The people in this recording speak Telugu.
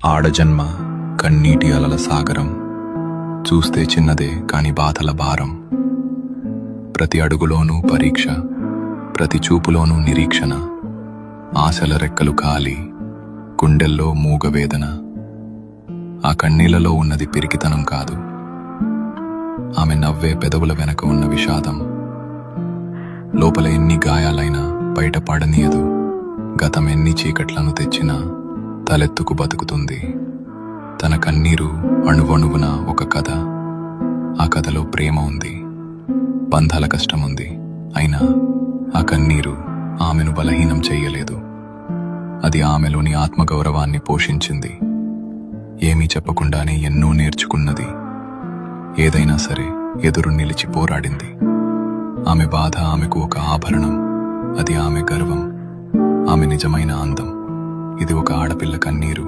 ఆడజన్మ కన్నీటి అలల సాగరం, చూస్తే చిన్నదే కాని బాధల భారం. ప్రతి అడుగులోనూ పరీక్ష, ప్రతి చూపులోనూ నిరీక్షణ. ఆశల రెక్కలు కాలి, గుండెల్లో మూగవేదన. ఆ కన్నీళ్లలో ఉన్నది పిరికితనం కాదు, ఆమె నవ్వే పెదవుల వెనక ఉన్న విషాదం. లోపల ఎన్ని గాయాలైనా బయట పడనీయదు, గతం ఎన్ని చీకట్లను తెచ్చినా తలెత్తుకు బతుకుతుంది. తన కన్నీరు అణువణువున ఒక కథ. ఆ కథలో ప్రేమ ఉంది, బంధాల కష్టముంది. అయినా ఆ కన్నీరు ఆమెను బలహీనం చెయ్యలేదు. అది ఆమెలోని ఆత్మగౌరవాన్ని పోషించింది. ఏమీ చెప్పకుండానే ఎన్నో నేర్చుకున్నది. ఏదైనా సరే ఎదురు నిలిచి పోరాడింది. ఆమె బాధ ఆమెకు ఒక ఆభరణం. అది ఆమె గర్వం, ఆమె నిజమైన అందం. ఇది ఒక ఆడపిల్ల కన్నీరు.